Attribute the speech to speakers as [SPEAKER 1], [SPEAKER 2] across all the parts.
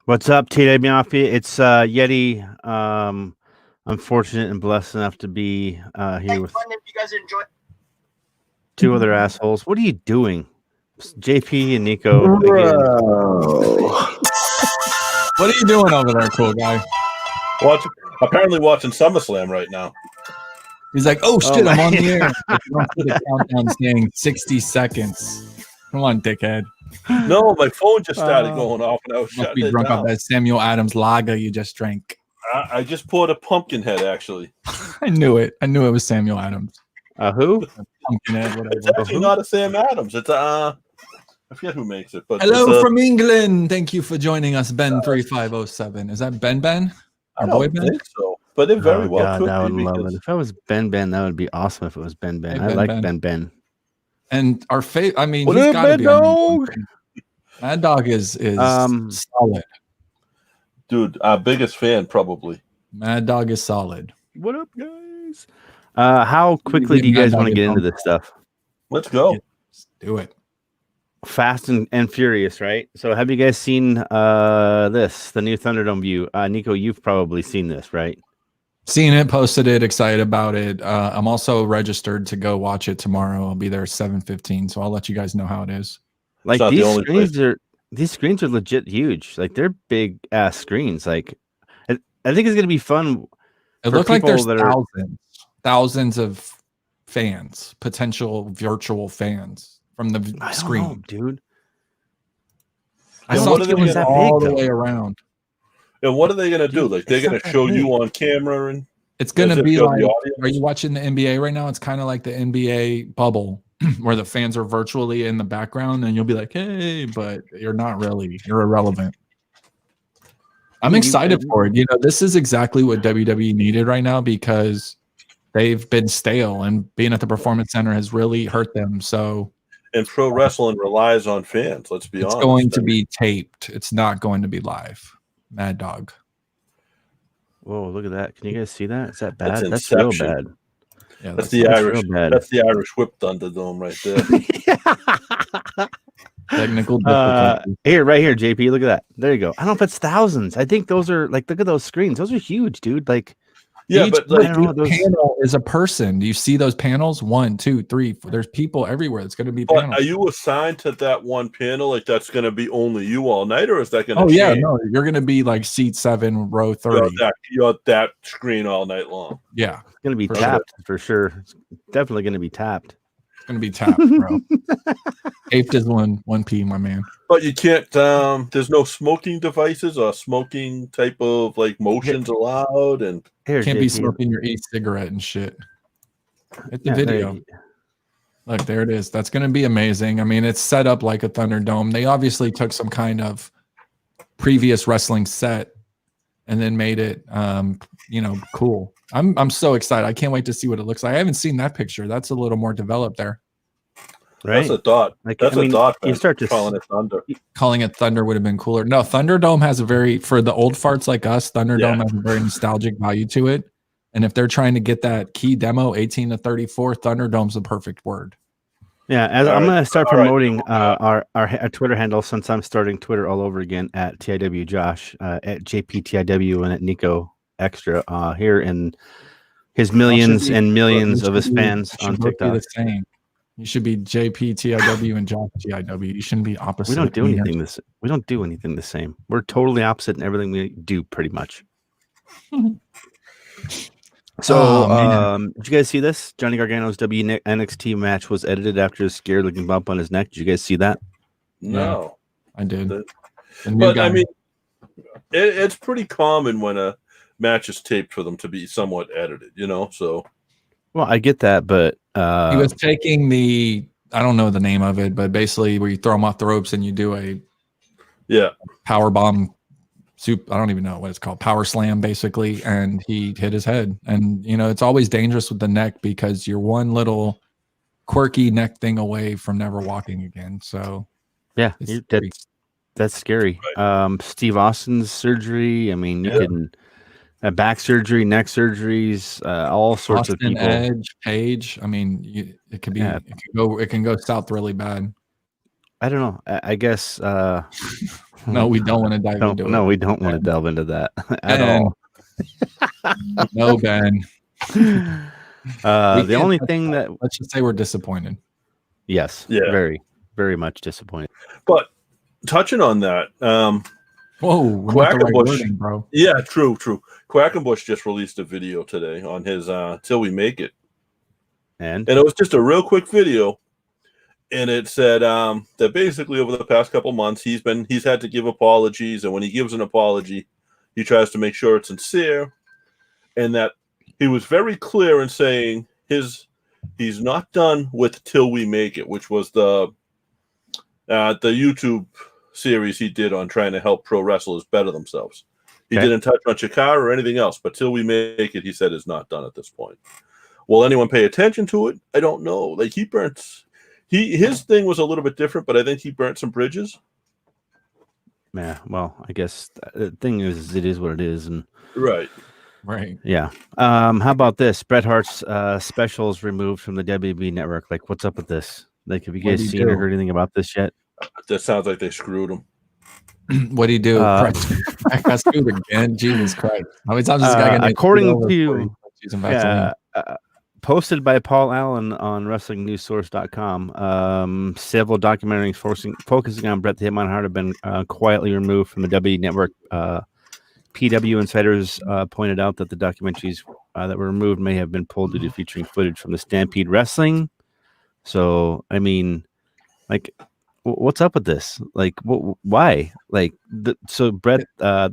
[SPEAKER 1] What's up, TW Mafia? It's Yeti. I'm fortunate and blessed enough to be here with
[SPEAKER 2] If you guys enjoy.
[SPEAKER 1] two other assholes. What are you doing? JP and Nico again.
[SPEAKER 3] What are you doing over there, cool guy?
[SPEAKER 4] Apparently watching SummerSlam right now.
[SPEAKER 3] He's like, oh shit, I'm on the air. The countdown saying 60 seconds. Come on, dickhead.
[SPEAKER 4] No, my phone just started going off, and I was
[SPEAKER 3] Must
[SPEAKER 4] shutting
[SPEAKER 3] be
[SPEAKER 4] it
[SPEAKER 3] drunk
[SPEAKER 4] down.
[SPEAKER 3] off that Samuel Adams lager you just drank.
[SPEAKER 4] I just poured a pumpkin head, actually.
[SPEAKER 3] I knew it. I knew it was Samuel Adams.
[SPEAKER 1] Who?
[SPEAKER 3] Pumpkinhead, whatever.
[SPEAKER 4] It's actually not a Sam Adams. It's I forget who makes it. But
[SPEAKER 3] hello from England. Thank you for joining us, Ben3507. Is that Ben?
[SPEAKER 4] I don't think so, but it very well
[SPEAKER 1] God,
[SPEAKER 4] could
[SPEAKER 1] I would
[SPEAKER 4] be.
[SPEAKER 1] love it. If I was Ben, that would be awesome. If it was Ben,
[SPEAKER 3] Hey,
[SPEAKER 1] I like Ben.
[SPEAKER 3] And our favorite, I mean,
[SPEAKER 1] What
[SPEAKER 3] he's
[SPEAKER 1] up,
[SPEAKER 3] got to
[SPEAKER 1] Mad
[SPEAKER 3] be
[SPEAKER 1] Dog?
[SPEAKER 3] Mad Dog is solid.
[SPEAKER 4] Dude, our biggest fan probably.
[SPEAKER 3] Mad Dog is solid.
[SPEAKER 1] What up, guys? How quickly do you guys want to get into this stuff?
[SPEAKER 4] Let's go.
[SPEAKER 3] Let's do it.
[SPEAKER 1] Fast and Furious, right? So have you guys seen the new Thunderdome view? Nico, you've probably seen this, right?
[SPEAKER 3] Seen it, posted it, excited about it. I'm also registered to go watch it tomorrow. I'll be there 7:15, so I'll let you guys know how it is.
[SPEAKER 1] Like these screens are legit huge. Like they're big ass screens. Like I think it's gonna be fun.
[SPEAKER 3] It looked like there's thousands of fans, potential virtual fans from the screen,
[SPEAKER 1] know, dude.
[SPEAKER 3] I saw it was that all the way around.
[SPEAKER 4] And what are they gonna do? Like they're gonna show you on camera, and
[SPEAKER 3] it's gonna be like, are you watching the NBA right now? It's kind of like the NBA bubble where the fans are virtually in the background, and you'll be like, hey, but you're not really. You're irrelevant. I'm excited for it. You know, this is exactly what WWE needed right now because they've been stale, and being at the Performance Center has really hurt them. So,
[SPEAKER 4] and pro wrestling relies on fans. Let's be honest.
[SPEAKER 3] It's going to be taped. It's not going to be live. Mad Dog.
[SPEAKER 1] Whoa, look at that. Can you guys see that? Is that bad?
[SPEAKER 4] That's
[SPEAKER 1] real bad.
[SPEAKER 4] Yeah, that's the Irish. That's the Irish whip Thunderdome right there.
[SPEAKER 3] Technical
[SPEAKER 1] right here, JP. Look at that. There you go. I don't know if it's thousands. I think those are like, look at those screens. Those are huge, dude. Like,
[SPEAKER 4] yeah, but like,
[SPEAKER 3] panel is a person. Do you see those panels? 1, 2, 3, 4. There's people everywhere. It's going to be panels.
[SPEAKER 4] Are you assigned to that one panel? Like that's going to be only you all night, or is that going to?
[SPEAKER 3] Oh yeah, no. You're going to be like seat 7, row 30.
[SPEAKER 4] You're that screen all night long.
[SPEAKER 3] Yeah,
[SPEAKER 1] it's going to be tapped for sure. It's definitely going to be tapped.
[SPEAKER 3] It's going to be tapped, bro. Taped is 1p, my man.
[SPEAKER 4] But you can't. There's no smoking devices or smoking type of like motions allowed, and
[SPEAKER 3] can't be smoking your e-cigarette and shit. It's a video. Look, there it is. That's going to be amazing. I mean, it's set up like a Thunderdome. They obviously took some kind of previous wrestling set and then made it, cool. I'm so excited. I can't wait to see what it looks like. I haven't seen that picture. That's a little more developed there.
[SPEAKER 4] Right. That's a thought.
[SPEAKER 1] Like,
[SPEAKER 4] that's a thought.
[SPEAKER 1] You start to
[SPEAKER 4] calling it Thunder.
[SPEAKER 3] Calling it Thunder would have been cooler. No, Thunderdome has for the old farts like us, Thunderdome has a very nostalgic value to it. And if they're trying to get that key demo, 18 to 34, Thunderdome's the perfect word.
[SPEAKER 1] Yeah, I'm going to start promoting our Twitter handle since I'm starting Twitter all over again at TIW Josh, at JPTIW, and at Nico Extra here in his millions and millions of his fans on TikTok.
[SPEAKER 3] The same. You should be JPTIW and Josh TIW. You shouldn't be opposite.
[SPEAKER 1] We don't do anything We don't do anything the same. We're totally opposite in everything we do, pretty much. So, did you guys see this? Johnny Gargano's NXT match was edited after a scared-looking bump on his neck. Did you guys see that?
[SPEAKER 4] No,
[SPEAKER 3] I did.
[SPEAKER 4] But I mean, it's pretty common when a match is taped for them to be somewhat edited, So,
[SPEAKER 1] well, I get that, but
[SPEAKER 3] he was taking I don't know the name of it, but basically where you throw him off the ropes and you do a power bomb. I don't even know what it's called. Power slam, basically, and he hit his head. And it's always dangerous with the neck because you're one little quirky neck thing away from never walking again. So
[SPEAKER 1] yeah, that's scary. Right. Steve Austin's surgery. I mean, you can back surgery, neck surgeries, all sorts of people.
[SPEAKER 3] Edge, Page. I mean, it could be. It can go south really bad.
[SPEAKER 1] I don't know. I guess
[SPEAKER 3] No, we don't want to dive into it.
[SPEAKER 1] No, we don't want to delve into that at all.
[SPEAKER 3] No, Ben.
[SPEAKER 1] The only thing that
[SPEAKER 3] let's just say we're disappointed.
[SPEAKER 1] Yes.
[SPEAKER 4] Yeah.
[SPEAKER 1] Very, very much disappointed.
[SPEAKER 4] But touching on that,
[SPEAKER 3] whoa,
[SPEAKER 4] Quackenbush,
[SPEAKER 3] bro.
[SPEAKER 4] Yeah, true. Quackenbush just released a video today on his Till We Make It. And it was just a real quick video. And it said that basically over the past couple months he's had to give apologies, and when he gives an apology, he tries to make sure it's sincere, and that he was very clear in saying he's not done with Till We Make It, which was the YouTube series he did on trying to help pro wrestlers better themselves. He didn't touch on Chikara or anything else, but Till We Make It, he said, is not done at this point. Will anyone pay attention to it? I don't know. Like his thing was a little bit different, but I think he burnt some bridges.
[SPEAKER 1] Yeah, well, I guess the thing is, it is what it is, and
[SPEAKER 4] right.
[SPEAKER 1] Yeah. How about this? Bret Hart's specials removed from the WWE network. Like, what's up with this? Like, have you guys seen or heard anything about this yet?
[SPEAKER 4] That sounds like they screwed him.
[SPEAKER 3] What do you do? I got screwed again. Jesus Christ! How many times is this guy gonna?
[SPEAKER 1] According to posted by Paul Allen on WrestlingNewsSource.com, several documentaries focusing on Bret the Hitman Hart have been quietly removed from the WWE network. PW insiders pointed out that the documentaries that were removed may have been pulled due to featuring footage from the Stampede Wrestling. So, I mean, like, what's up with this? Like, why? Like, so Bret, the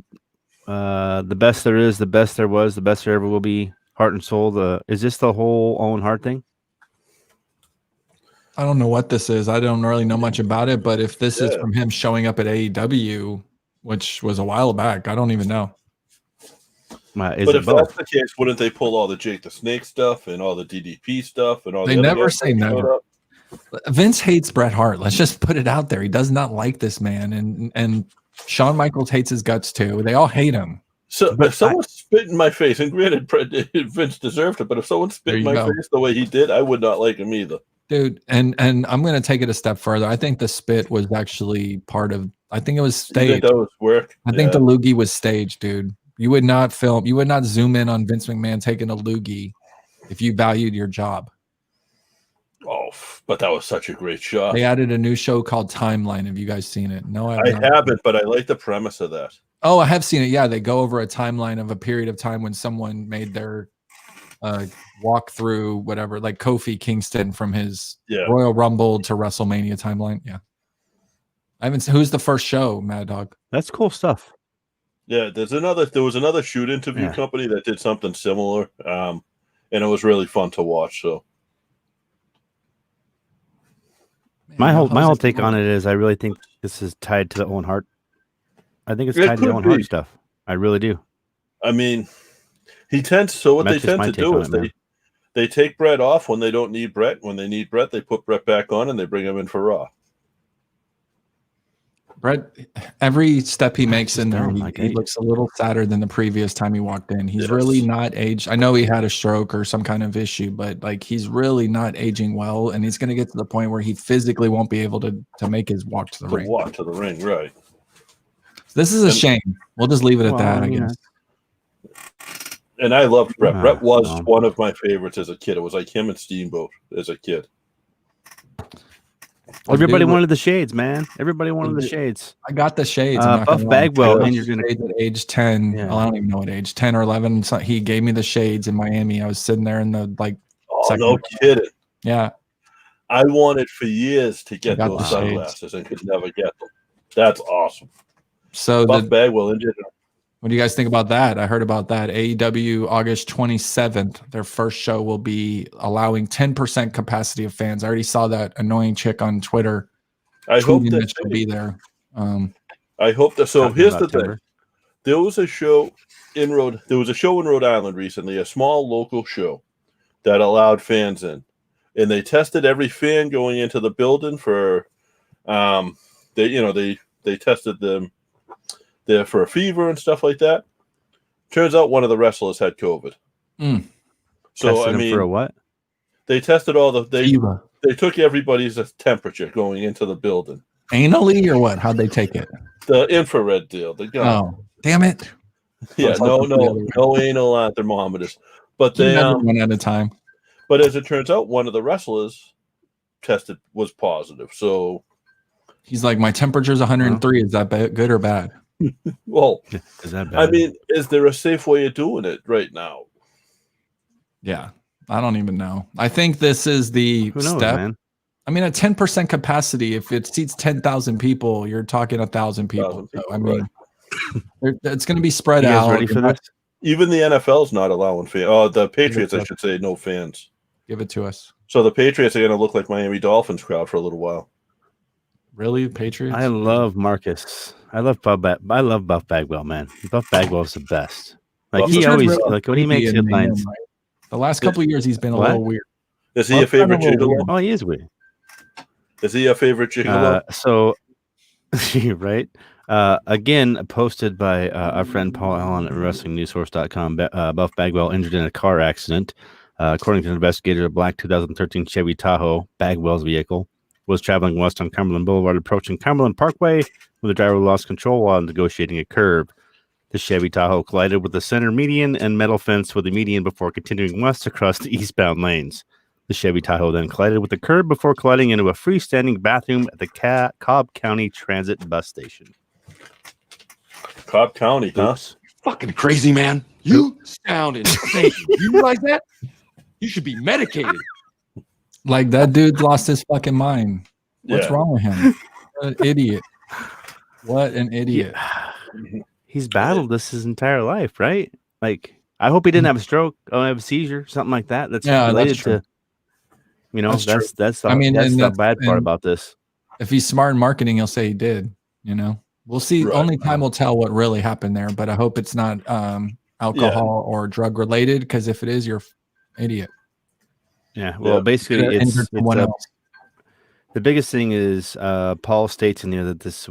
[SPEAKER 1] best there is, the best there was, the best there ever will be. Heart and Soul. Is this the whole Owen Hart thing?
[SPEAKER 3] I don't know what this is. I don't really know much about it, but if this is from him showing up at AEW, which was a while back, I don't even know.
[SPEAKER 4] But if that's the case, wouldn't they pull all the Jake the Snake stuff and all the DDP stuff and all?
[SPEAKER 3] They never say never. Vince hates Bret Hart. Let's just put it out there. He does not like this man, and Shawn Michaels hates his guts too. They all hate him.
[SPEAKER 4] So if someone spit in my face, and granted, Vince deserved it, but if someone spit in my face the way he did, I would not like him either.
[SPEAKER 3] Dude, and I'm going to take it a step further. I think the spit was actually part of, I think it was staged.
[SPEAKER 4] That was work.
[SPEAKER 3] I think the loogie was staged, dude. You would not zoom in on Vince McMahon taking a loogie if you valued your job.
[SPEAKER 4] Oh, but that was such a great shot.
[SPEAKER 3] They added a new show called Timeline. Have you guys seen it? No,
[SPEAKER 4] I haven't, but I like the premise of that.
[SPEAKER 3] Oh, I have seen it. Yeah, they go over a timeline of a period of time when someone made their walk through whatever, like Kofi Kingston from his Royal Rumble to WrestleMania timeline. Yeah, I haven't. Who's the first show, Mad Dog?
[SPEAKER 1] That's cool stuff.
[SPEAKER 4] Yeah, there was another shoot interview company that did something similar, and it was really fun to watch. So.
[SPEAKER 1] My whole take on it is I really think this is tied to the Owen Hart. I think it's tied to the Owen Hart stuff. I really do.
[SPEAKER 4] I mean, what they tend to do is they take Bret off when they don't need Bret. When they need Bret, they put Bret back on and they bring him in for Raw.
[SPEAKER 3] Bret, every step he makes in there, he looks a little sadder than the previous time he walked in. He's really not aged. I know he had a stroke or some kind of issue, but like he's really not aging well, and he's going to get to the point where he physically won't be able to make his walk to the ring.
[SPEAKER 4] Walk to the ring, right?
[SPEAKER 3] This is a shame. We'll just leave it at that, I guess.
[SPEAKER 4] And I loved Bret. Bret was one of my favorites as a kid. It was like him and Steamboat as a kid.
[SPEAKER 1] Everybody wanted the shades, man. Everybody wanted the shades.
[SPEAKER 3] I got the shades.
[SPEAKER 1] Buff Bagwell, and you're
[SPEAKER 3] gonna at age 10. Yeah. Well, I don't even know what age, 10 or 11. So he gave me the shades in Miami. I was sitting there in the
[SPEAKER 4] no kidding.
[SPEAKER 3] Yeah,
[SPEAKER 4] I wanted for years to get those sunglasses and could never get them. That's awesome.
[SPEAKER 3] So
[SPEAKER 4] Buff Bagwell injured.
[SPEAKER 3] What do you guys think about that? I heard about that. AEW August 27th. Their first show will be allowing 10% capacity of fans. I already saw that annoying chick on Twitter.
[SPEAKER 4] I hope that
[SPEAKER 3] she'll be there.
[SPEAKER 4] I hope that. So here's the thing. There was a show in Rhode Island recently, a small local show that allowed fans in, and they tested every fan going into the building for, they tested them there for a fever and stuff like that. Turns out one of the wrestlers had COVID. So
[SPEAKER 1] tested for a what?
[SPEAKER 4] They tested they took everybody's temperature going into the building.
[SPEAKER 3] Anally or what? How'd they take it?
[SPEAKER 4] The infrared deal. The gun.
[SPEAKER 3] Oh, damn it!
[SPEAKER 4] Yeah, no anal thermometers. But they
[SPEAKER 3] one at a time.
[SPEAKER 4] But as it turns out, one of the wrestlers was positive. So
[SPEAKER 3] he's like, my temperature's 103. Is that good or bad?
[SPEAKER 4] Well,
[SPEAKER 1] is that bad?
[SPEAKER 4] I mean, is there a safe way of doing it right now?
[SPEAKER 3] Yeah, I don't even know. I think this is the step. Man? I mean, at 10% capacity, if it seats 10,000 people, you're talking 1,000 people. So, I mean, it's going to be spread out.
[SPEAKER 1] Ready for this?
[SPEAKER 4] Even the NFL's not allowing fans. Oh, the Patriots, I should say, no fans.
[SPEAKER 3] Give it to us.
[SPEAKER 4] So the Patriots are going to look like Miami Dolphins crowd for a little while.
[SPEAKER 3] Really, Patriots?
[SPEAKER 1] I love Marcus. I love Buff Bagwell, man. Buff Bagwell's the best. Like he always, like when he makes headlines.
[SPEAKER 3] Right? The last couple of years, he's been a little weird.
[SPEAKER 4] Is he a favorite gigolo?
[SPEAKER 1] Oh, he is weird.
[SPEAKER 4] Is he a favorite gigolo?
[SPEAKER 1] So, right. Again, posted by our friend Paul Allen at WrestlingNewsSource.com. Buff Bagwell injured in a car accident. According to an investigator, a black 2013 Chevy Tahoe, Bagwell's vehicle, was traveling west on Cumberland Boulevard, approaching Cumberland Parkway when the driver lost control while negotiating a curve. The Chevy Tahoe collided with the center median and metal fence with the median before continuing west across the eastbound lanes. The Chevy Tahoe then collided with the curb before colliding into a freestanding bathroom at the Cobb County Transit bus station.
[SPEAKER 4] Cobb County, huh?
[SPEAKER 2] Fucking crazy, man. You sound insane. You realize that? You should be medicated.
[SPEAKER 3] Like that dude lost his fucking mind. What's wrong with him? What an idiot. What an idiot.
[SPEAKER 1] Yeah. He's battled this his entire life, right? Like, I hope he didn't have a stroke or have a seizure, something like that. That's related to, you know, that's the bad part about this.
[SPEAKER 3] If he's smart in marketing, he'll say he did, you know. We'll see. Right. Only time will tell what really happened there, but I hope it's not alcohol or drug related, because if it is, you're an idiot.
[SPEAKER 1] Yeah, well, basically, it's the biggest thing is Paul states in there that this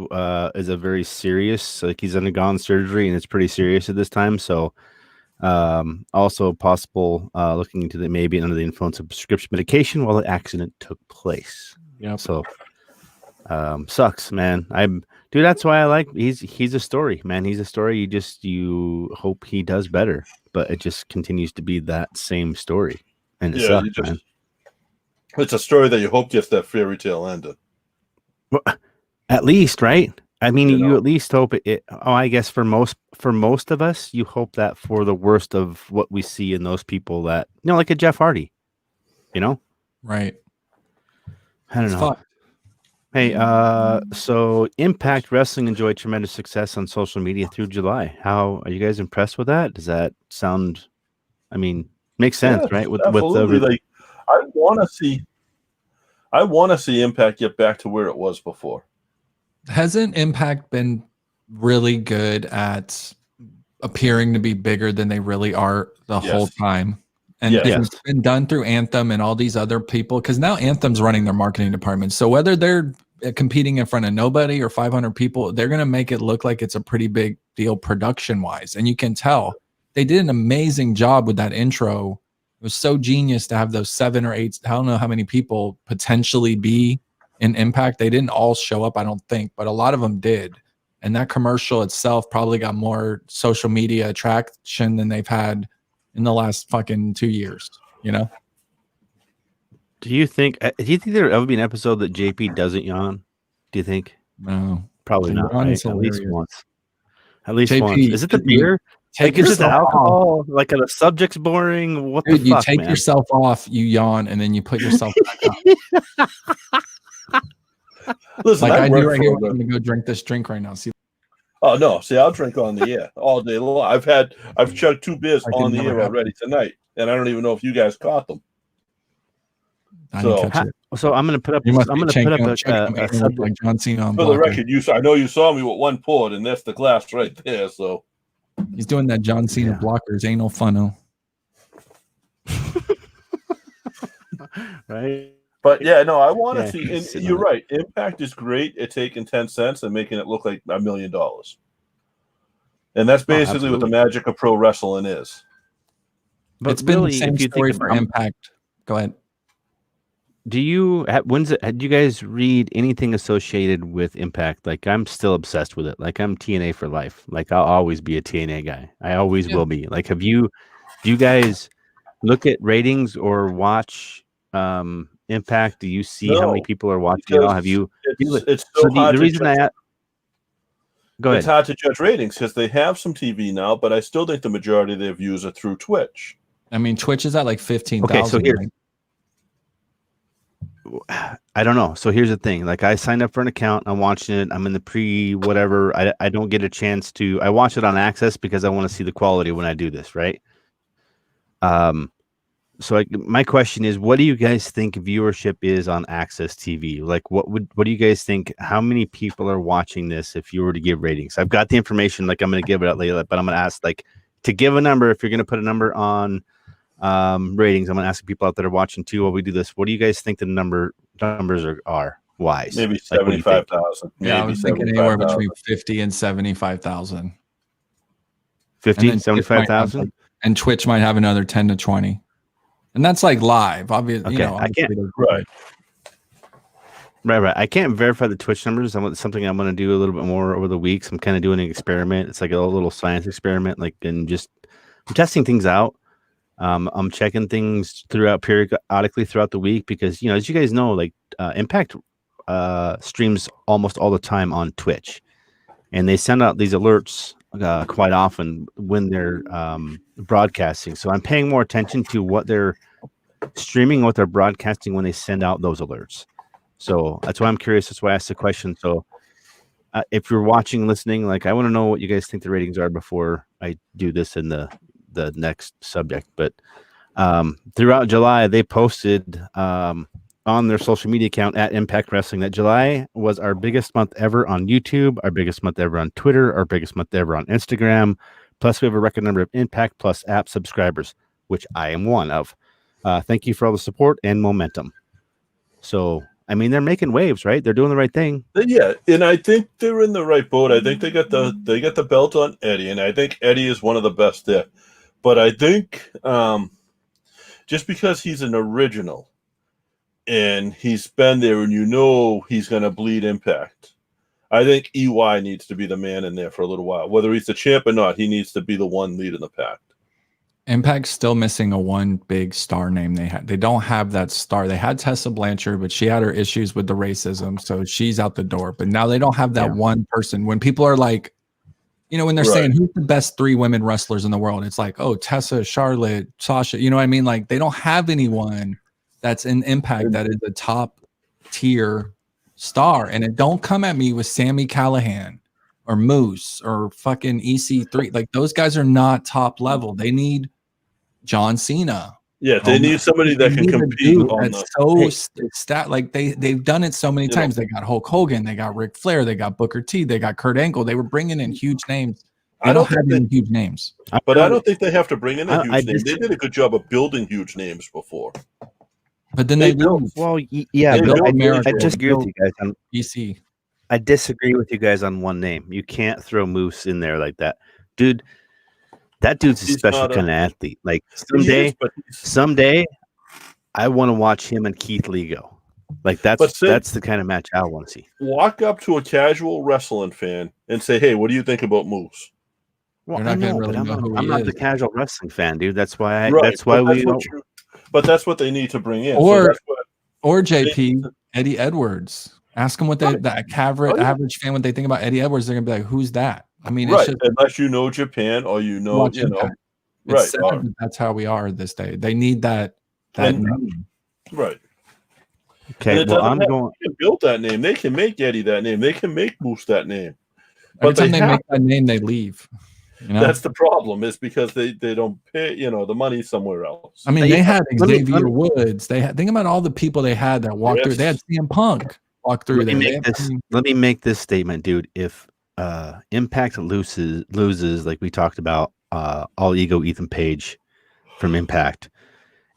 [SPEAKER 1] is a very serious, like he's undergone surgery and it's pretty serious at this time. So also possible looking into that maybe under the influence of prescription medication while the accident took place.
[SPEAKER 3] Yeah.
[SPEAKER 1] So sucks, man. Dude, that's why I like he's a story, man. He's a story. You hope he does better, but it just continues to be that same story. And it sucks, man.
[SPEAKER 4] It's a story that you hope gets that fairy tale ending.
[SPEAKER 1] Well, at least, right? I mean, you at least hope it. Oh, I guess for most of us, you hope that for the worst of what we see in those people that, you know, like a Jeff Hardy, you know?
[SPEAKER 3] Right.
[SPEAKER 1] I don't know. Hey, so Impact Wrestling enjoyed tremendous success on social media through July. How are you guys impressed with that? Does that sound? I mean, makes sense, right? With
[SPEAKER 4] like, I want to see Impact get back to where it was before.
[SPEAKER 3] Hasn't Impact been really good at appearing to be bigger than they really are the whole time? And it's been done through Anthem and all these other people, because now Anthem's running their marketing department. So whether they're competing in front of nobody or 500 people, they're going to make it look like it's a pretty big deal production-wise. And you can tell they did an amazing job with that intro. It was so genius to have those 7 or 8, I don't know how many people potentially be in Impact. They didn't all show up, I don't think, but a lot of them did. And that commercial itself probably got more social media attraction than they've had in the last fucking 2 years, you know?
[SPEAKER 1] Do you think there'll ever be an episode that JP doesn't yawn? Do you think?
[SPEAKER 3] No.
[SPEAKER 1] Probably not. Right? At least once. At least once. Is it the beer?
[SPEAKER 3] Take
[SPEAKER 1] is it the alcohol? Like, the subject's boring? What the fuck,
[SPEAKER 3] you take yourself off, you yawn, and then you put yourself back up.
[SPEAKER 4] Listen,
[SPEAKER 3] like I do right here. I'm going to go drink this drink right now. See.
[SPEAKER 4] Oh no! See, I'll drink on the air all day long. I've chugged 2 beers on the air already tonight, and I don't even know if you guys caught them.
[SPEAKER 1] So I'm going to put up. I'm going to put up a subject
[SPEAKER 3] like John Cena.
[SPEAKER 4] For the record, I know you saw me with 1 port, and that's the glass right there. So
[SPEAKER 3] he's doing that John Cena blockers. Ain't no funno.
[SPEAKER 1] Right.
[SPEAKER 4] But yeah, no, I want to see. And you're right. Impact is great at taking 10 cents and making it look like $1 million. And that's basically what the magic of pro wrestling is.
[SPEAKER 3] But it's been the same story for Impact. Go ahead.
[SPEAKER 1] do you did you guys read anything associated with Impact? Like, I'm still obsessed with it. Like, I'm TNA for life. Like, I'll always be a TNA guy. I always will be. Like, do you guys look at ratings or watch Impact? Do you see how many people are watching it all? Have you?
[SPEAKER 4] It's so hard
[SPEAKER 1] the reason
[SPEAKER 4] to judge.
[SPEAKER 1] Go ahead.
[SPEAKER 4] It's hard to judge ratings because they have some TV now, but I still think the majority of their views are through Twitch.
[SPEAKER 3] I mean, Twitch is at like 15,000.
[SPEAKER 1] Okay, so here, I don't know. So here's the thing. Like, I signed up for an account. I'm watching it. I'm in the pre-whatever. I don't get a chance to. I watch it on Access because I want to see the quality when I do this, right? So my question is, what do you guys think viewership is on Access TV? Like, what do you guys think? How many people are watching this if you were to give ratings? I've got the information. Like, I'm going to give it out later, but I'm going to ask, like, to give a number. If you're going to put a number on ratings, I'm going to ask people out there watching too while we do this. What do you guys think the numbers are wise?
[SPEAKER 4] Maybe 75,000.
[SPEAKER 3] Yeah, I was thinking anywhere between 50 and 75,000.
[SPEAKER 1] 50 and 75,000?
[SPEAKER 3] And Twitch might have another 10 to 20. And that's like live, obviously.
[SPEAKER 1] Okay,
[SPEAKER 3] I can't.
[SPEAKER 1] Right. I can't verify the Twitch numbers. Something I'm going to do a little bit more over the weeks. I'm kind of doing an experiment. It's like a little science experiment, I'm testing things out. I'm checking things periodically throughout the week because, as you guys know, like Impact streams almost all the time on Twitch, and they send out these alerts quite often when they're broadcasting. So I'm paying more attention to what they're streaming, what they're broadcasting when they send out those alerts. So that's why I'm curious. That's why I asked the question. So if you're watching and listening, like, I want to know what you guys think the ratings are before I do this in the next subject. But throughout July, they posted on their social media account at Impact Wrestling that July was our biggest month ever on YouTube, our biggest month ever on Twitter, our biggest month ever on Instagram. Plus, we have a record number of Impact Plus app subscribers, which I am one of. Thank you for all the support and momentum. So, I mean, they're making waves, right? They're doing the right thing.
[SPEAKER 4] Yeah, and I think they're in the right boat. I think they got the belt on Eddie, and I think Eddie is one of the best there. But I think just because he's an original and he's been there and he's going to bleed Impact, I think EY needs to be the man in there for a little while. Whether he's the champ or not, he needs to be the one leading the pack.
[SPEAKER 3] Impact's still missing a one big star name they had. They don't have that star. They had Tessa Blanchard, but she had her issues with the racism, so she's out the door. But now they don't have that one person. When people are like, when they're saying who's the best 3 women wrestlers in the world, it's like, oh, Tessa, Charlotte, Sasha. You know what I mean? Like, they don't have anyone that's in Impact that is a top tier star. And it don't come at me with Sami Callihan or Moose or fucking EC3. Like, those guys are not top level. They need John Cena.
[SPEAKER 4] Yeah, they need somebody that can compete on
[SPEAKER 3] like they've done it so many times. They got Hulk Hogan, they got Ric Flair, they got Booker T, they got Kurt Angle. They were bringing in huge names. I don't have any huge names.
[SPEAKER 4] But I don't think they have to bring in a huge name. They did a good job of building huge names before.
[SPEAKER 3] But then they lose.
[SPEAKER 1] Well, yeah, I disagree with you guys on
[SPEAKER 3] EC.
[SPEAKER 1] I disagree with you guys on one name. You can't throw Moose in there like that. Dude, that dude's a special kind of athlete. Like, someday I want to watch him and Keith Lee go. Like, that's the kind of match I want to see.
[SPEAKER 4] Walk up to a casual wrestling fan and say, "Hey, what do you think about Moose?"
[SPEAKER 1] Well, I'm not the casual wrestling fan, dude. That's why
[SPEAKER 4] But that's what they need to bring in.
[SPEAKER 3] Or JP, Eddie Edwards. Ask them what the average fan, what they think about Eddie Edwards. They're gonna be like, "Who's that?" I mean,
[SPEAKER 4] it's just, unless you know Japan or
[SPEAKER 3] it's sad that's how we are this day. They need that name.
[SPEAKER 4] Right.
[SPEAKER 1] Okay. Well, I'm going.
[SPEAKER 4] They can build that name. They can make Eddie that name. They can make Moose that name.
[SPEAKER 3] Every time they make that name, they leave.
[SPEAKER 4] That's the problem. Is because they don't pay the money somewhere else.
[SPEAKER 3] I mean, they had Xavier Woods. Think about all the people they had that walked through. They had CM Punk walk through.
[SPEAKER 1] Let me make this statement, dude. If Impact loses, like we talked about, All Ego Ethan Page from Impact,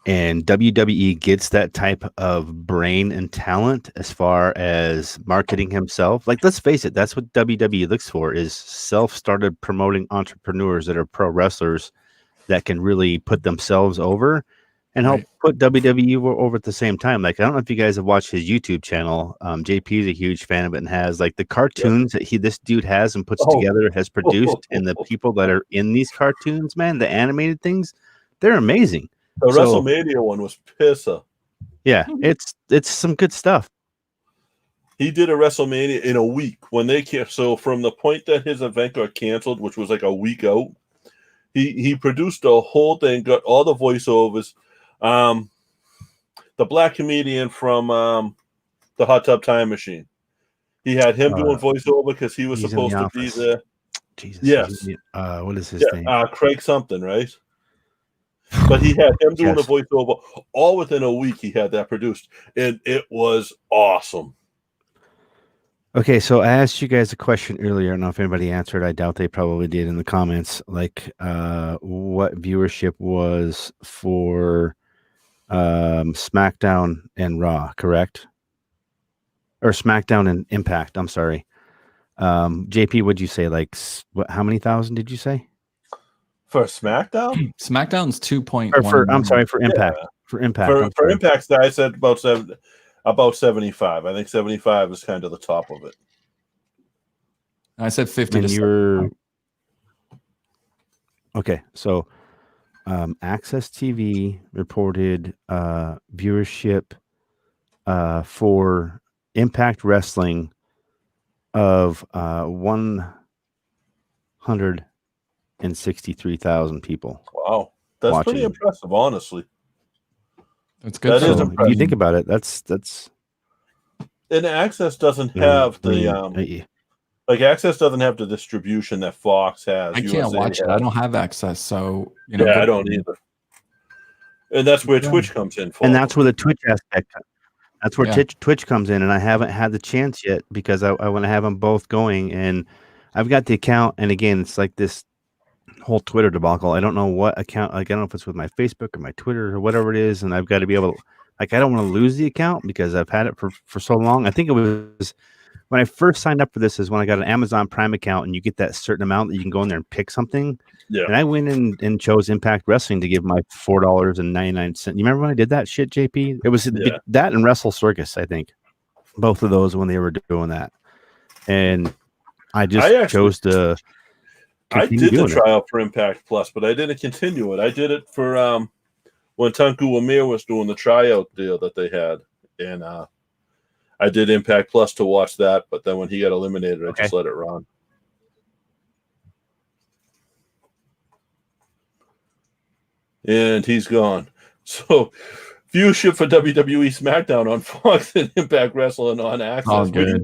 [SPEAKER 1] and WWE gets that type of brain and talent as far as marketing himself. Like, let's face it, that's what WWE looks for, is self-started promoting entrepreneurs that are pro wrestlers that can really put themselves over and help put WWE over at the same time. Like, I don't know if you guys have watched his YouTube channel. JP is a huge fan of it and has like the cartoons that this dude has and puts together, has produced, and the people that are in these cartoons, man, the animated things, they're amazing.
[SPEAKER 4] The WrestleMania one was pisser.
[SPEAKER 1] Yeah, it's some good stuff.
[SPEAKER 4] He did a WrestleMania in a week when they can't. So from the point that his event got canceled, which was like a week out, he produced a whole thing, got all the voiceovers. The black comedian from the Hot Tub Time Machine. He had him doing voiceover because he was supposed to be there.
[SPEAKER 1] Jesus.
[SPEAKER 4] Yes.
[SPEAKER 1] What is his name?
[SPEAKER 4] Craig something, right? But he had him doing a voiceover all within a week. He had that produced, and it was awesome.
[SPEAKER 1] Okay, so I asked you guys a question earlier. I don't know if anybody answered. I doubt they probably did in the comments. Like, what viewership was for SmackDown and Raw, correct? Or SmackDown and Impact. I'm sorry. JP, what'd you say? Like, how many thousand did you say?
[SPEAKER 4] For SmackDown?
[SPEAKER 3] SmackDown's 2.1.
[SPEAKER 1] I'm sorry, for Impact. Yeah. For Impact.
[SPEAKER 4] For Impact, I said about 75. I think 75 is kind of the top of it.
[SPEAKER 3] I said 50 to 75.
[SPEAKER 1] Okay, so Access TV reported viewership for Impact Wrestling of 163,000 people.
[SPEAKER 4] Wow, that's watching. Pretty impressive, honestly.
[SPEAKER 3] That's good.
[SPEAKER 1] That is impressive. If you think about it, that's.
[SPEAKER 4] And Access doesn't have like Access doesn't have the distribution that Fox has.
[SPEAKER 3] I can't watch it. I don't have Access, so
[SPEAKER 4] I don't either. And that's where Twitch comes in.
[SPEAKER 1] And that's where the Twitch aspect. That's where Twitch comes in, and I haven't had the chance yet because I want to have them both going, and I've got the account. And again, it's like this whole Twitter debacle. I don't know what account. Like, I don't know if it's with my Facebook or my Twitter or whatever it is, and I've got to be able to. Like, I don't want to lose the account because I've had it for so long. I think it was when I first signed up for this is when I got an Amazon Prime account, and you get that certain amount that you can go in there and pick something. Yeah. And I went in and chose Impact Wrestling to give my $4.99. You remember when I did that shit, JP? It was that and Wrestle Circus, I think. Both of those when they were doing that. And I chose to
[SPEAKER 4] I did the trial for Impact Plus, but I didn't continue it. I did it for when Tunku Amir was doing the tryout deal that they had. And I did Impact Plus to watch that, but then when he got eliminated, I just let it run. And he's gone. So, viewership for WWE SmackDown on Fox and Impact Wrestling on Access.
[SPEAKER 3] Oh, good.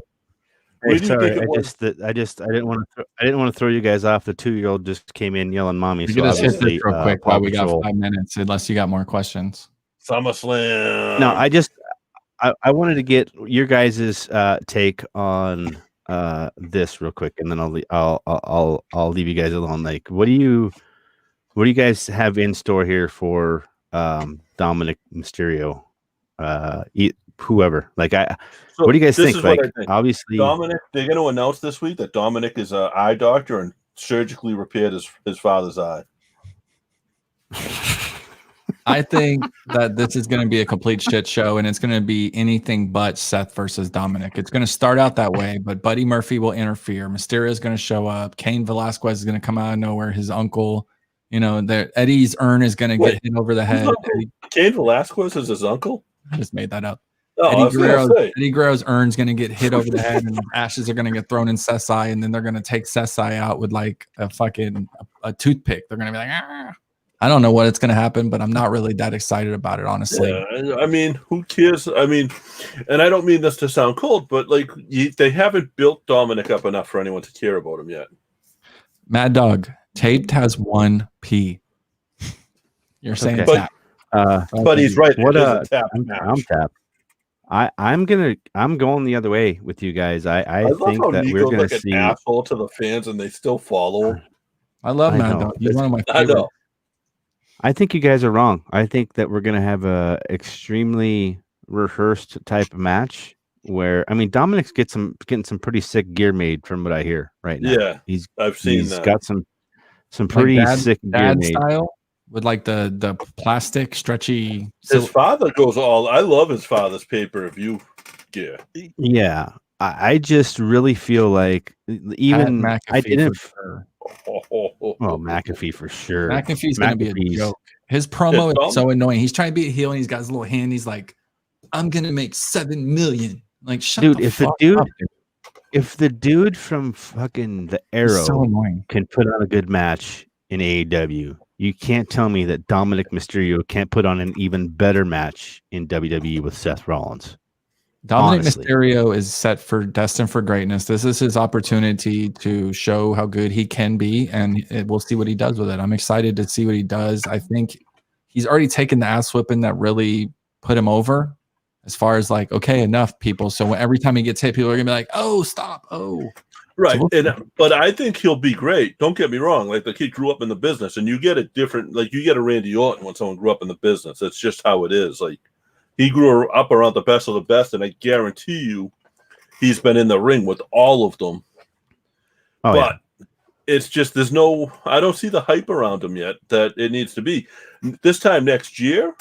[SPEAKER 1] Sorry, I didn't want to throw you guys off. The 2-year-old just came in yelling "mommy."
[SPEAKER 3] You can just hit this real quick while we got 5 minutes, unless you got more questions.
[SPEAKER 4] SummerSlam.
[SPEAKER 1] No, I wanted to get your guys' take on this real quick, and then I'll leave you guys alone. Like, what do you guys have in store here for Dominic Mysterio? Whoever, like, what do you guys think? Like, obviously,
[SPEAKER 4] Dominic, they're going to announce this week that Dominic is an eye doctor and surgically repaired his father's eye.
[SPEAKER 3] I think that this is going to be a complete shit show, and it's going to be anything but Seth versus Dominic. It's going to start out that way, but Buddy Murphy will interfere. Mysterio is going to show up. Cain Velasquez is going to come out of nowhere. His uncle, Eddie's urn is going to get hit over the head.
[SPEAKER 4] Cain Velasquez is his uncle?
[SPEAKER 3] I just made that up.
[SPEAKER 4] Oh,
[SPEAKER 3] Eddie Guerrero's urn's going to get hit over the head, and ashes are going to get thrown in Sesai, and then they're going to take Sesai out with like a toothpick. They're going to be like, ah. I don't know what it's going to happen, but I'm not really that excited about it, honestly.
[SPEAKER 4] Yeah, I mean, who cares? I mean, and I don't mean this to sound cold, but like they haven't built Dominic up enough for anyone to care about him yet.
[SPEAKER 3] Mad Dog, Tate has 1 P. You're saying tap.
[SPEAKER 4] But he's right.
[SPEAKER 1] What I'm tapped. I'm going the other way with you guys. I think that we're going to see
[SPEAKER 4] an asshole to the fans, and they still follow him.
[SPEAKER 3] I love Mad Dog. He's one of my favorites.
[SPEAKER 1] I think you guys are wrong. I think that we're going to have a extremely rehearsed type of match where, I mean, Dominic's getting some pretty sick gear made from what I hear right now.
[SPEAKER 4] Yeah, I've seen
[SPEAKER 1] he's
[SPEAKER 4] that.
[SPEAKER 1] Got some pretty sick gear made.
[SPEAKER 3] Style. with like the plastic stretchy.
[SPEAKER 4] His father goes all. I love his father's pay-per-view gear.
[SPEAKER 1] Yeah, I just really feel like even I didn't. Well, McAfee for sure.
[SPEAKER 3] McAfee's going to be a joke. His promo is so annoying. He's trying to be a heel and he's got his little hand. He's like, "I'm going to make $7 million." Like, shut
[SPEAKER 1] dude,
[SPEAKER 3] the fuck up.
[SPEAKER 1] If the dude from fucking the Arrow can put on a good match in AEW, you can't tell me that Dominic Mysterio can't put on an even better match in WWE with Seth Rollins.
[SPEAKER 3] Dominic Mysterio is destined for greatness. This is his opportunity to show how good he can be, and we'll see what he does with it. I'm excited to see what he does. I think he's already taken the ass whipping that really put him over. As far as like, okay, enough, people. So every time he gets hit, people are gonna be like, "Oh, stop!" Oh,
[SPEAKER 4] right. But I think he'll be great. Don't get me wrong. Like the kid grew up in the business, and you get a different. Like you get a Randy Orton when someone grew up in the business. It's just how it is. Like he grew up around the best of the best, and I guarantee you, he's been in the ring with all of them. Oh, but it's just there's no. I don't see the hype around him yet that it needs to be. This time next year,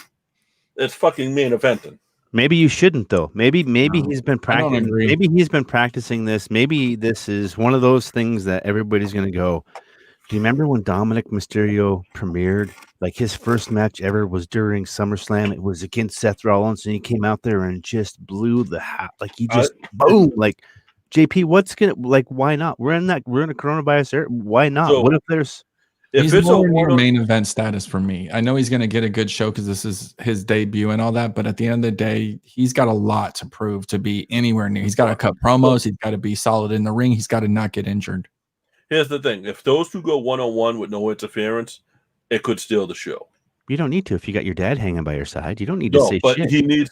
[SPEAKER 4] it's fucking main eventing.
[SPEAKER 1] Maybe you shouldn't though. Maybe he's been practicing. Maybe he's been practicing this. Maybe this is one of those things that everybody's gonna go. Do you remember when Dominic Mysterio premiered? Like his first match ever was during SummerSlam. It was against Seth Rollins, and he came out there and just blew the house. Like he just boom. Like JP, what's gonna like? Why not? We're in a coronavirus era. Why not? So, what if there's?
[SPEAKER 3] He's nowhere near main event status for me. I know he's going to get a good show because this is his debut and all that. But at the end of the day, he's got a lot to prove to be anywhere near. He's got to cut promos. He's got to be solid in the ring. He's got to not get injured.
[SPEAKER 4] Here's the thing. If those two go one-on-one with no interference, it could steal the show.
[SPEAKER 1] You don't need to if you got your dad hanging by your side. You don't need to say
[SPEAKER 4] but
[SPEAKER 1] shit.
[SPEAKER 4] He needs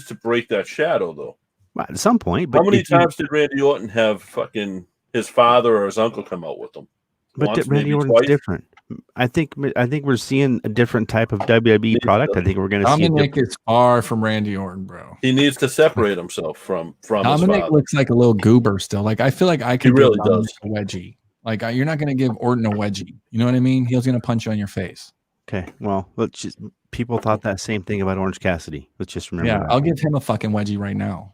[SPEAKER 4] to break that shadow, though.
[SPEAKER 1] Well, at some point. But
[SPEAKER 4] how many times did Randy Orton have fucking his father or his uncle come out with him?
[SPEAKER 1] But Randy Orton's different. I think we're seeing a different type of WWE product. I think we're going to see.
[SPEAKER 3] Dominic is far from Randy Orton, bro.
[SPEAKER 4] He needs to separate himself from
[SPEAKER 3] Dominic.
[SPEAKER 4] His father.
[SPEAKER 3] Looks like a little goober still. Like I feel like I could
[SPEAKER 4] really
[SPEAKER 3] give Dominic a wedgie. Like you're not going to give Orton a wedgie. You know what I mean? He's going to punch you on your face.
[SPEAKER 1] Okay. Well, let's just. People thought that same thing about Orange Cassidy. Let's just remember.
[SPEAKER 3] Yeah,
[SPEAKER 1] that.
[SPEAKER 3] I'll give him a fucking wedgie right now.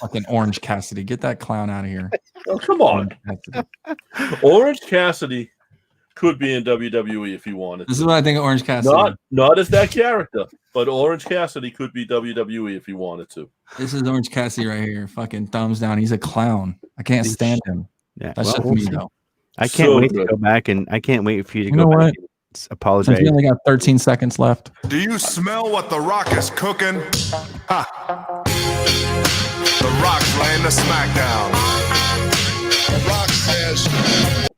[SPEAKER 3] Fucking Orange Cassidy, get that clown out of here.
[SPEAKER 4] Oh, come on, Orange Cassidy could be in WWE if he wanted.
[SPEAKER 3] This is what I think of Orange Cassidy.
[SPEAKER 4] Not as that character, but Orange Cassidy could be WWE if he wanted to.
[SPEAKER 3] This is Orange Cassidy right here. Fucking thumbs down. He's a clown. I can't stand him.
[SPEAKER 1] Yeah,
[SPEAKER 3] that's just me though.
[SPEAKER 1] I can't wait to go back and I can't wait for you to go back and apologize.
[SPEAKER 3] We only got 13 seconds left.
[SPEAKER 5] Do you smell what The Rock is cooking? Ha! The Rock's laying the SmackDown. The Rock says.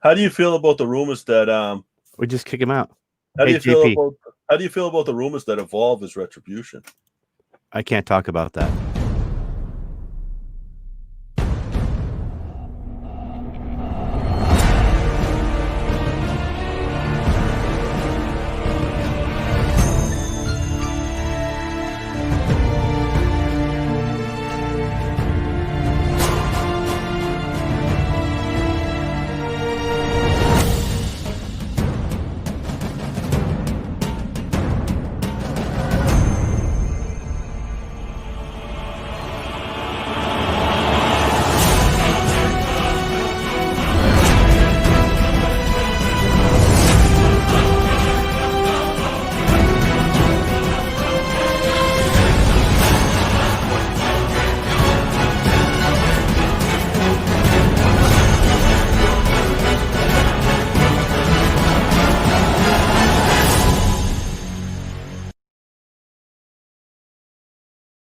[SPEAKER 4] How do you feel about the rumors that
[SPEAKER 1] we just kick him out?
[SPEAKER 4] How do you feel about the rumors that Evolve is Retribution?
[SPEAKER 1] I can't talk about that.